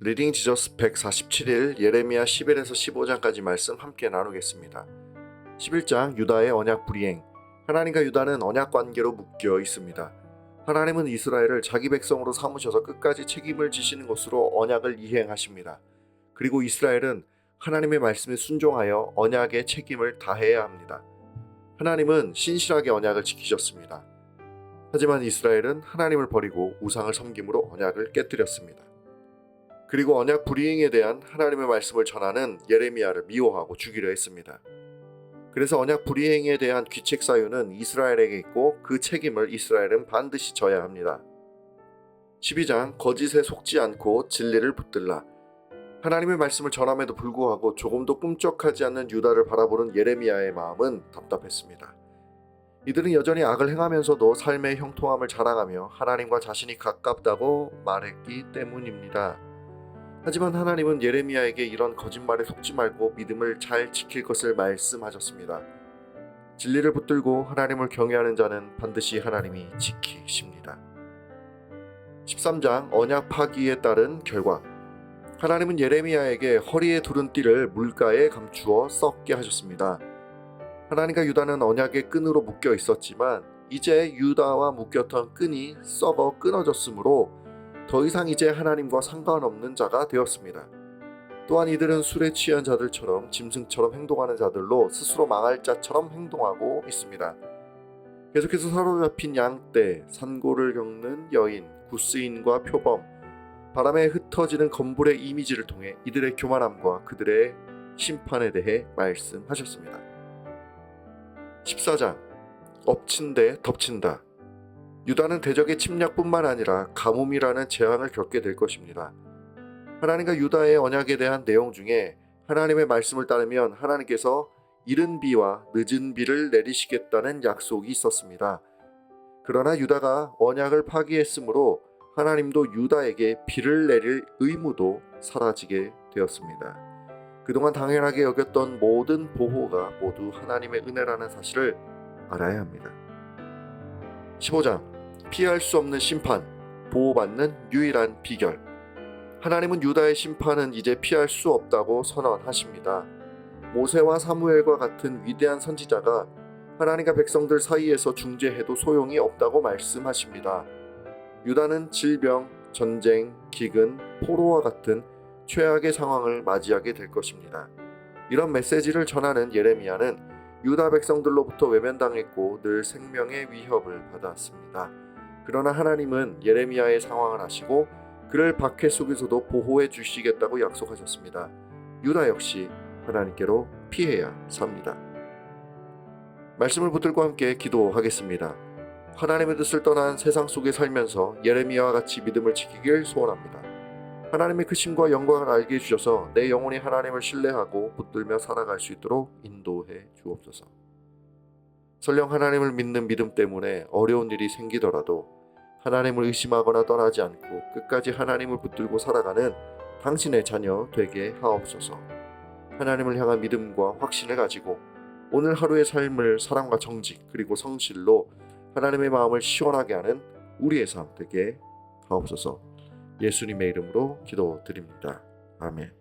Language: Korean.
리딩 지저스 147일 예레미야 11에서 15장까지 말씀 함께 나누겠습니다. 11장 유다의 언약 불이행. 하나님과 유다는 언약 관계로 묶여 있습니다. 하나님은 이스라엘을 자기 백성으로 삼으셔서 끝까지 책임을 지시는 것으로 언약을 이행하십니다. 그리고 이스라엘은 하나님의 말씀에 순종하여 언약의 책임을 다해야 합니다. 하나님은 신실하게 언약을 지키셨습니다. 하지만 이스라엘은 하나님을 버리고 우상을 섬김으로 언약을 깨뜨렸습니다. 그리고 언약 불이행에 대한 하나님의 말씀을 전하는 예레미야를 미워하고 죽이려 했습니다. 그래서 언약 불이행에 대한 귀책 사유는 이스라엘에게 있고 그 책임을 이스라엘은 반드시 져야 합니다. 12장 거짓에 속지 않고 진리를 붙들라. 하나님의 말씀을 전함에도 불구하고 조금도 꿈쩍하지 않는 유다를 바라보는 예레미야의 마음은 답답했습니다. 이들은 여전히 악을 행하면서도 삶의 형통함을 자랑하며 하나님과 자신이 가깝다고 말했기 때문입니다. 하지만 하나님은 예레미야에게 이런 거짓말에 속지 말고 믿음을 잘 지킬 것을 말씀하셨습니다. 진리를 붙들고 하나님을 경외하는 자는 반드시 하나님이 지키십니다. 13장 언약 파기에 따른 결과. 하나님은 예레미야에게 허리에 두른 띠를 물가에 감추어 썩게 하셨습니다. 하나님과 유다는 언약의 끈으로 묶여 있었지만 이제 유다와 묶였던 끈이 썩어 끊어졌으므로 더 이상 이제 하나님과 상관없는 자가 되었습니다. 또한 이들은 술에 취한 자들처럼 짐승처럼 행동하는 자들로 스스로 망할 자처럼 행동하고 있습니다. 계속해서 사로잡힌 양떼, 산고를 겪는 여인, 구스인과 표범, 바람에 흩어지는 검불의 이미지를 통해 이들의 교만함과 그들의 심판에 대해 말씀하셨습니다. 14장 엎친 데 덮친다. 유다는 대적의 침략뿐만 아니라 가뭄이라는 재앙을 겪게 될 것입니다. 하나님과 유다의 언약에 대한 내용 중에 하나님의 말씀을 따르면 하나님께서 이른 비와 늦은 비를 내리시겠다는 약속이 있었습니다. 그러나 유다가 언약을 파기했으므로 하나님도 유다에게 비를 내릴 의무도 사라지게 되었습니다. 그동안 당연하게 여겼던 모든 보호가 모두 하나님의 은혜라는 사실을 알아야 합니다. 15장 피할 수 없는 심판, 보호받는 유일한 비결. 하나님은 유다의 심판은 이제 피할 수 없다고 선언하십니다. 모세와 사무엘과 같은 위대한 선지자가 하나님과 백성들 사이에서 중재해도 소용이 없다고 말씀하십니다. 유다는 질병, 전쟁, 기근, 포로와 같은 최악의 상황을 맞이하게 될 것입니다. 이런 메시지를 전하는 예레미야는 유다 백성들로부터 외면당했고 늘 생명의 위협을 받았습니다. 그러나 하나님은 예레미야의 상황을 아시고 그를 박해 속에서도 보호해 주시겠다고 약속하셨습니다. 유다 역시 하나님께로 피해야 삽니다. 말씀을 붙들고 함께 기도하겠습니다. 하나님의 뜻을 떠난 세상 속에 살면서 예레미야와 같이 믿음을 지키길 소원합니다. 하나님의 크심과 영광을 알게 해주셔서 내 영혼이 하나님을 신뢰하고 붙들며 살아갈 수 있도록 인도해 주옵소서. 설령 하나님을 믿는 믿음 때문에 어려운 일이 생기더라도 하나님을 의심하거나 떠나지 않고 끝까지 하나님을 붙들고 살아가는 당신의 자녀 되게 하옵소서. 하나님을 향한 믿음과 확신을 가지고 오늘 하루의 삶을 사랑과 정직 그리고 성실로 하나님의 마음을 시원하게 하는 우리의 삶 되게 하옵소서. 예수님의 이름으로 기도드립니다. 아멘.